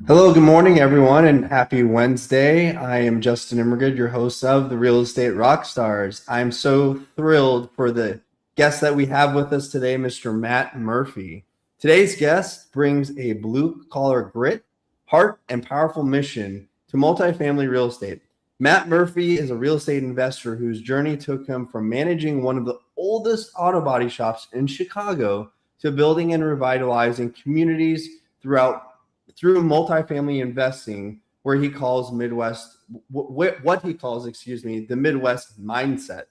Hello, good morning, everyone, and happy Wednesday. I am Justin Nimergood, your host of the Real Estate Rockstars. I'm so thrilled for the guest that we have with us today, Mr. Matt Murphy. Today's guest brings a blue collar grit, heart, and powerful mission to multifamily real estate. Matt Murphy is a real estate investor whose journey took him from managing one of the oldest auto body shops in Chicago to building and revitalizing communities throughout through multifamily investing, where he calls Midwest what he calls, excuse me, the Midwest mindset.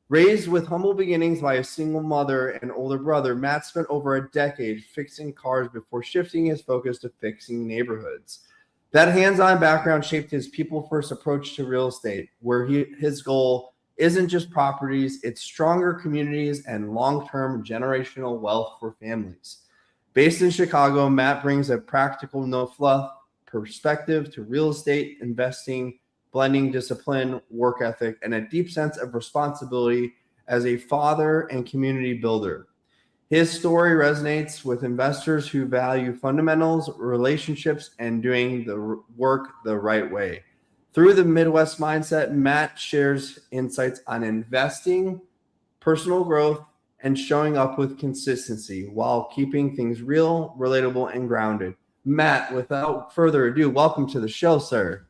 Raised with humble beginnings by a single mother and older brother, Matt spent over a decade fixing cars before shifting his focus to fixing neighborhoods. That hands-on background shaped his people-first approach to real estate, where his goal isn't just properties, it's stronger communities and long-term generational wealth for families. Based in Chicago, Matt brings a practical, no fluff perspective to real estate investing, blending discipline, work ethic, and a deep sense of responsibility as a father and community builder. His story resonates with investors who value fundamentals, relationships, and doing the work the right way. Through the Midwest mindset, Matt shares insights on investing, personal growth, and showing up with consistency while keeping things real, relatable, and grounded. Matt, without further ado, welcome to the show, sir.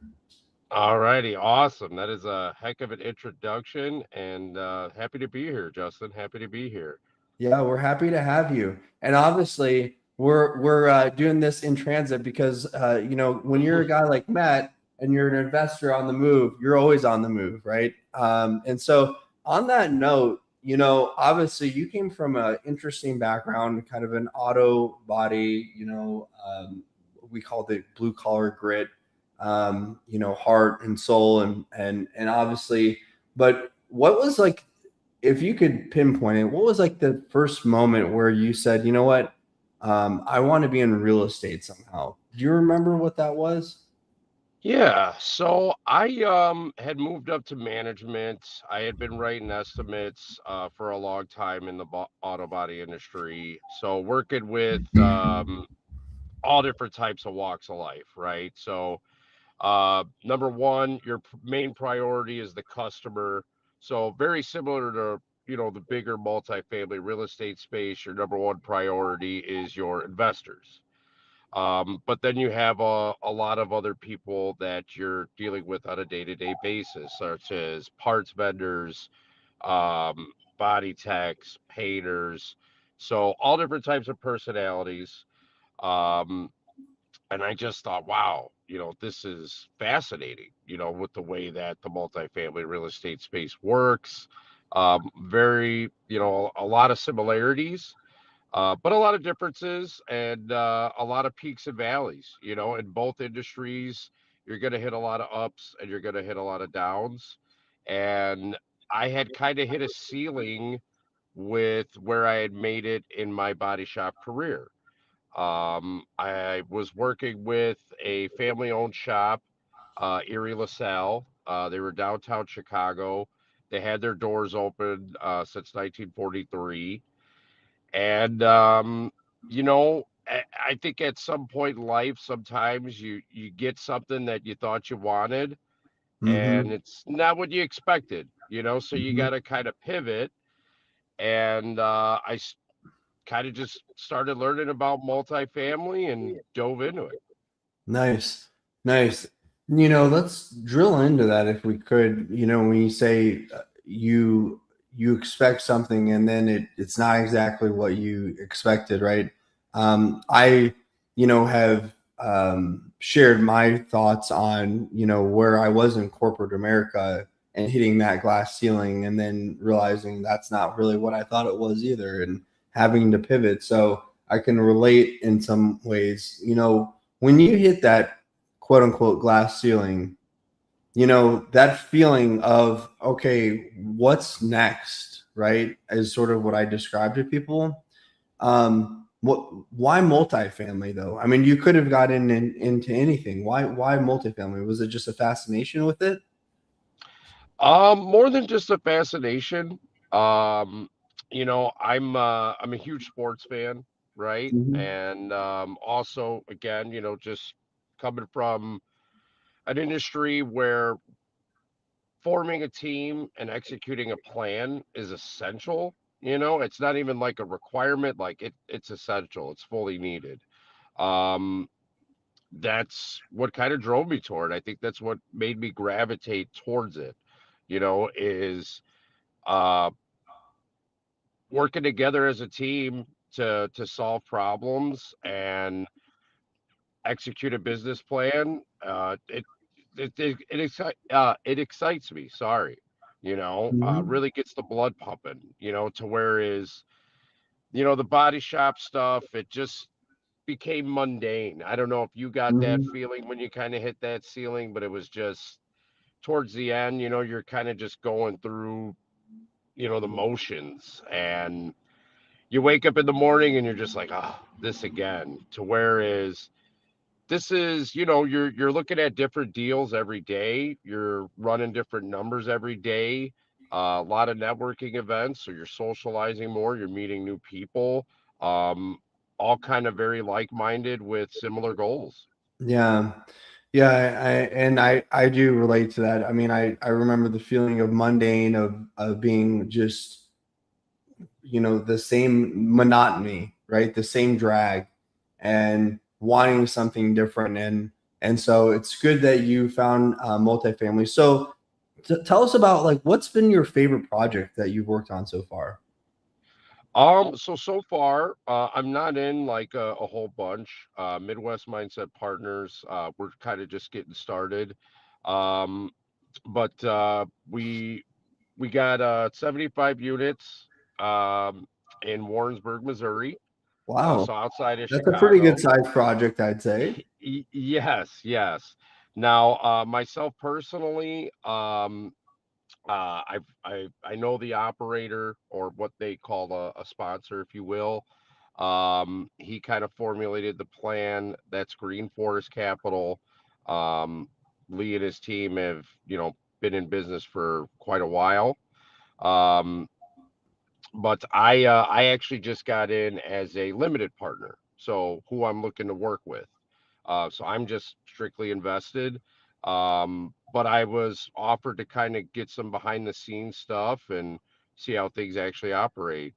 All righty, awesome. That is a heck of an introduction, and happy to be here, Justin. Happy to be here. Yeah, we're happy to have you. And obviously, we're doing this in transit because when you're a guy like Matt and you're an investor on the move, you're always on the move, right? And so, on that note, obviously, you came from an interesting background, kind of an auto body, we called it blue collar grit, heart and soul, and obviously, but what was like, if you could pinpoint it, what was like the first moment where you said, you know what, I want to be in real estate somehow? Do you remember what that was? Yeah, so I had moved up to management. I had been writing estimates for a long time in the auto body industry. So working with all different types of walks of life, right? So number one, your main priority is the customer. So very similar to the bigger multifamily real estate space. Your number one priority is your investors. But then you have a lot of other people that you're dealing with on a day-to-day basis, such as parts vendors, body techs, painters. So all different types of personalities. Um, and I just thought, wow, this is fascinating, with the way that the multifamily real estate space works. Very, a lot of similarities, but a lot of differences and a lot of peaks and valleys. In both industries, you're going to hit a lot of ups and you're going to hit a lot of downs. And I had kind of hit a ceiling with where I had made it in my body shop career. I was working with a family owned shop, Erie LaSalle. They were downtown Chicago. They had their doors open since 1943. And, I think at some point in life, sometimes you get something that you thought you wanted and Mm-hmm. it's not what you expected, so you Mm-hmm. got to kind of pivot. And kind of just started learning about multifamily and dove into it. Nice, nice. Let's drill into that if we could. When you say you expect something and then it's not exactly what you expected, right? I have shared my thoughts on where I was in corporate America and hitting that glass ceiling and then realizing that's not really what I thought it was either, and having to pivot. So I can relate in some ways. When you hit that quote unquote glass ceiling, that feeling of, okay, what's next, right? Is sort of what I describe to people. Why multifamily though? I mean, you could have gotten into anything. Why multifamily? Was it just a fascination with it? More than just a fascination. Um, I'm a huge sports fan, right? Mhm. And also, again, just coming from an industry where forming a team and executing a plan is essential. It's not even like a requirement, like it's essential, it's fully needed. Um, that's what kind of drove me toward. I think that's what made me gravitate towards it, is uh, working together as a team to solve problems and execute a business plan. It excites me. Sorry, Mhm. really gets the blood pumping. To where is the body shop stuff. It just became mundane. I don't know if you got that Mhm. feeling when you kind of hit that ceiling, but it was just towards the end. You're kind of just going through the motions, and you wake up in the morning and you're just like, oh, this again. To where is this is you're looking at different deals every day, you're running different numbers every day, a lot of networking events, so you're socializing more, you're meeting new people, um, all kind of very like-minded with similar goals. Yeah. Yeah, I do relate to that. I mean, I remember the feeling of mundane of being just, the same monotony, right? The same drag and wanting something different. And so it's good that you found multifamily. So tell us about like what's been your favorite project that you've worked on so far? So far, I'm not in like a whole bunch. Midwest Mindset Partners, we're kind of just getting started. Um, but we got 75 units um, in Warrensburg, Missouri, Wow, so outside of that's a pretty good Chicago. size project, I'd say. Yes, yes. Now, myself personally, I know the operator, or what they call a sponsor, if you will. He kind of formulated the plan. That's Green Forest Capital. Um, Lee and his team have been in business for quite a while. Um, but I actually just got in as a limited partner, so who I'm looking to work with. So I'm just strictly invested. But I was offered to kind of get some behind the scenes stuff and see how things actually operate.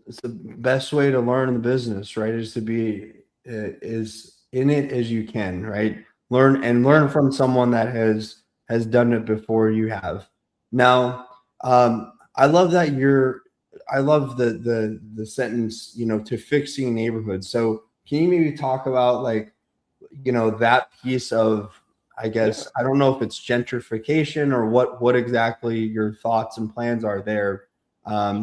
It's the best way to learn the business, right? Is to be is in it as you can, right? Learn Yeah. from someone that has done it before you have. Now, I love that you're. I love the sentence, to fixing neighborhoods. So, can you maybe talk about like, that piece of, I Yeah. guess, I don't know if it's gentrification or what exactly your thoughts and plans are there,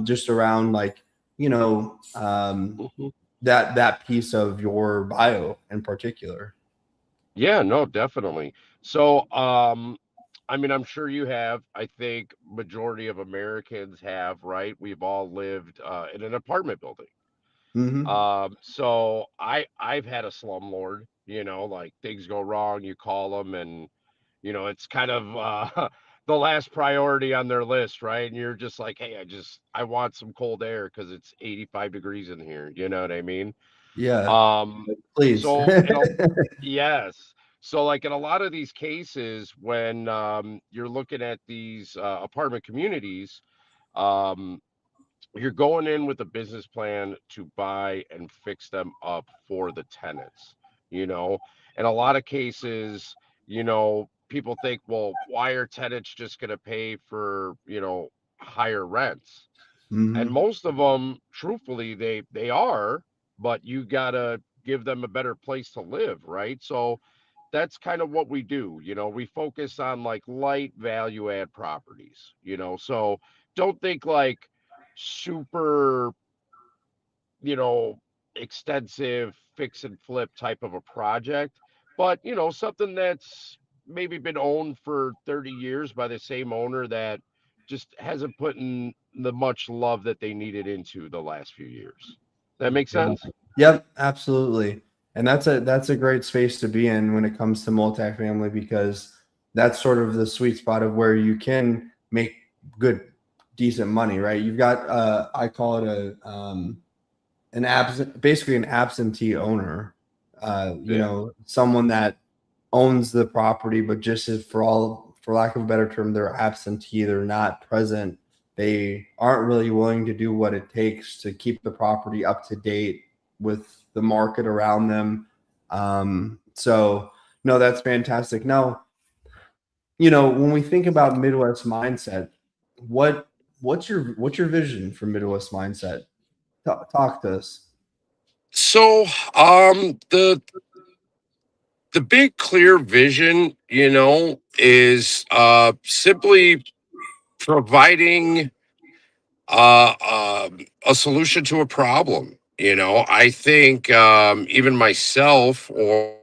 just around like, Mhm. that piece of your bio in particular. Yeah, no, definitely. So, I mean, I'm sure you have. I think majority of Americans have, right? We've all lived in an apartment building. Hmm. So I've had a slumlord, like things go wrong, you call them, and it's kind of the last priority on their list, right? And you're just like, hey, I want some cold air because it's 85 degrees in here. You know what I mean? Yeah, Um, please. so yes. So like in a lot of these cases, when you're looking at these apartment communities, um, you're going in with a business plan to buy and fix them up for the tenants, you know. In a lot of cases, people think, well, why are tenants just going to pay for, higher rents? And Hmm. most of them, truthfully, they are, but you got to give them a better place to live, right? So that's kind of what we do. We focus on like light value add properties, so don't think like super, you know, extensive fix and flip type of a project, but something that's maybe been owned for 30 years by the same owner that just hasn't put in the much love that they needed into the last few years. That makes Yeah. sense? Yep, absolutely. And that's a great space to be in when it comes to multifamily because that's sort of the sweet spot of where you can make good, decent money, right? You've got I call it an absentee owner, Someone that owns the property, but just is for lack of a better term, they're absentee, they're not present. They aren't really willing to do what it takes to keep the property up to date with the market around them. So no, that's fantastic. Now, when we think about Midwest mindset, what what's your vision for Midwest mindset? Talk to us. So, the big clear vision, is simply providing a solution to a problem. I think even myself or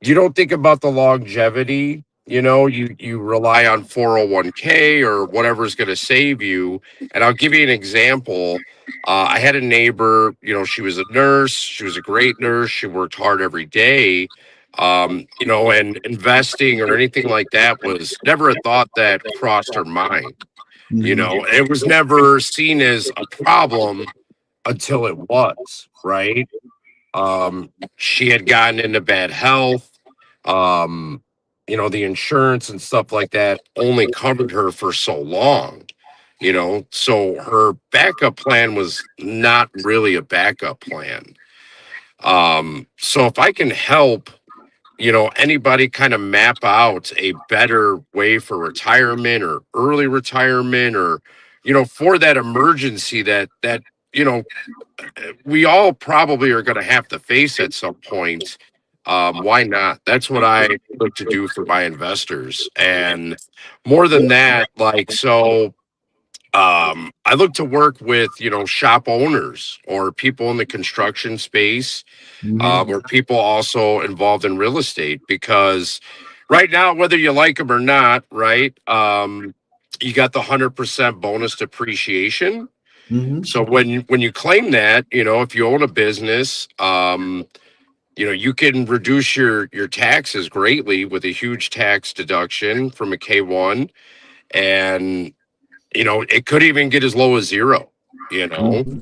you don't think about the longevity. You rely on 401k or whatever's going to save you. And I'll give you an example. I had a neighbor, she was a nurse. She was a great nurse. She worked hard every day. And investing or anything like that was never a thought that crossed her mind. It was never seen as a problem until it was, right? She had gotten into bad health. Um, the insurance and stuff like that only covered her for so long, so her backup plan was not really a backup plan. So if I can help, anybody kind of map out a better way for retirement or early retirement or, for that emergency that, you know, we all probably are going to have to face at some point. Why not? That's what I look to do for my investors. And more than that, I look to work with, shop owners or people in the construction space, Mm-hmm. or people also involved in real estate, because right now, whether you like them or not, right, you got the 100% bonus depreciation. Mm-hmm. So when you claim that, if you own a business, you can reduce your taxes greatly with a huge tax deduction from a K1, and it could even get as low as zero. You know, Mm-hmm.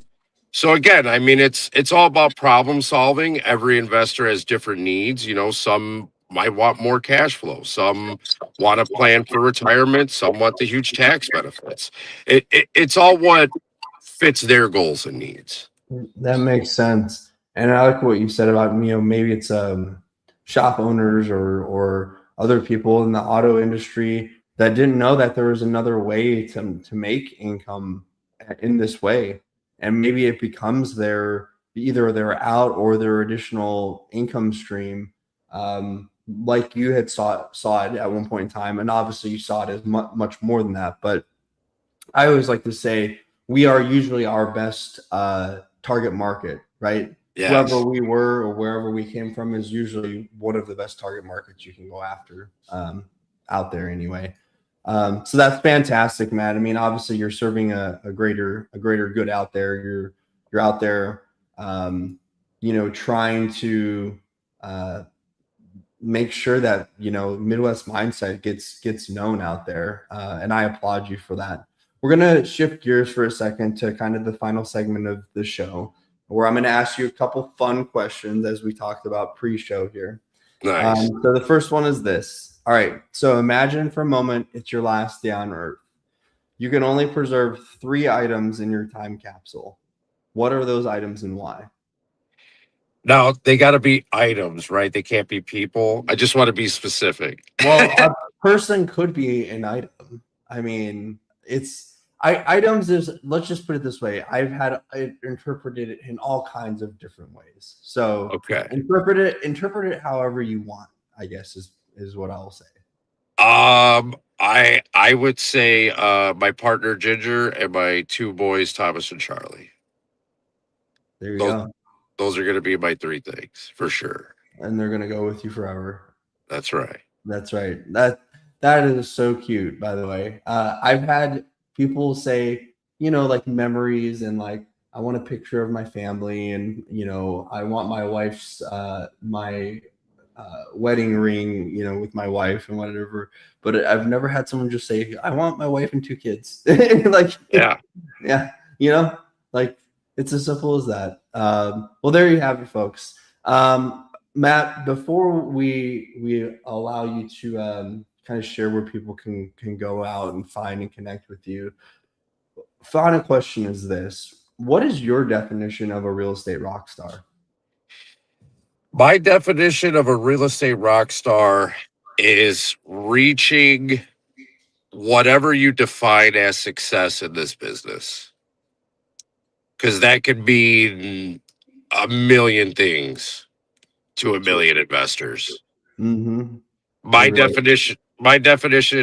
so again, I mean, it's all about problem solving. Every investor has different needs. Some might want more cash flow. Some want to plan for retirement. Some want the huge tax benefits. It's all what fits their goals and needs. That makes sense. And I like what you said about, maybe it's shop owners or other people in the auto industry that didn't know that there was another way to make income in this way. And maybe it becomes either their out or their additional income stream. Like you had saw it at one point in time, and obviously you saw it as much more than that. But I always like to say we are usually our best target market, right? Whoever Yes. we were or wherever we came from is usually one of the best target markets you can go after out there anyway. So that's fantastic, Matt. I mean, obviously you're serving a greater good out there. You're out there, trying to uh, make sure that Midwest mindset gets known out there, and I applaud you for that. We're gonna shift gears for a second to kind of the final segment of the show, where I'm gonna ask you a couple fun questions as we talked about pre-show here. Nice. So the first one is this. All right, so imagine for a moment it's your last day on Earth. You can only preserve 3 items in your time capsule. What are those items and why? Now they got to be items, right? They can't be people. I just want to be specific. Well, a person could be an item. I mean, items is, let's just put it this way. I've had it interpreted it in all kinds of different ways. So Okay. interpret it however you want, I guess is what I'll say. I would say my partner Ginger and my two boys Thomas and Charlie. There you Those go. those are going to be my three things for sure. And they're gonna go with you forever. That's right. That's right. That is so cute, by the way. I've had people say, like memories and like I want a picture of my family and I want my wife's my wedding ring, you know, with my wife and whatever. But I've never had someone just say, "I want my wife and 2 kids." Like, Yeah. yeah, you know, like it's as simple as that. Well, there you have it, folks. Matt, before we allow you to kind of share where people can go out and find and connect with you, final question is this: what is your definition of a real estate rock star? My definition of a real estate rock star is reaching whatever you define as success in this business. Because that could be a million things to a million investors. Mm-hmm. My definition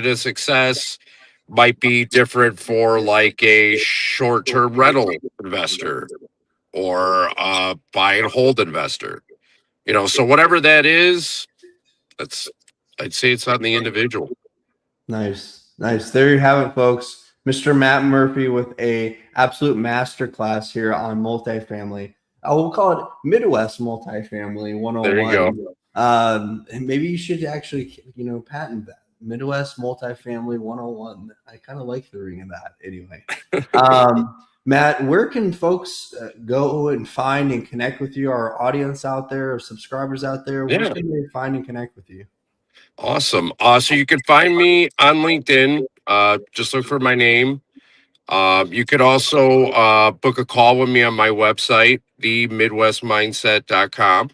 of success might be different for like a short-term rental investor or a buy and hold investor. So whatever that is, that's I'd say it's on the individual. Nice, nice. There you have it, folks. Mr. Matt Murphy with a absolute masterclass here on multifamily. We'll call it Midwest Multifamily There you go. 101. And maybe you should actually, patent that. Midwest Multifamily 101. I kind of like the ring of that anyway. Matt, where can folks go and find and connect with you? Our audience out there, our subscribers out there, where Yeah. can they find and connect with you? Awesome. So you can find me on LinkedIn. Just look for my name. You could also book a call with me on my website, themidwestmindset.com.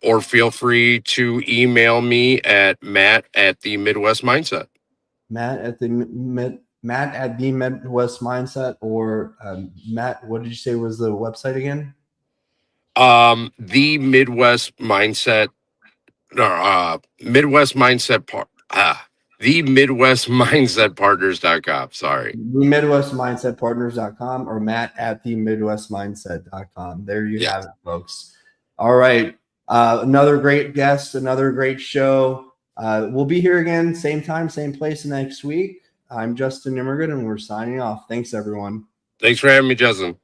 Or feel free to email me at Matt at the Midwest Mindset. Matt at the Midwest Mindset, or Matt, what did you say was the website again? The Midwest Mindset, Midwest Mindset part. The Midwest Mindset Partners.com. Sorry. The Midwest Mindset Partners.com, or Matt at the Midwest Mindset.com. There you have it, folks. All right. Another great guest, another great show. We'll be here again, same time, same place next week. I'm Justin Nimergood, and we're signing off. Thanks, everyone. Thanks for having me, Justin.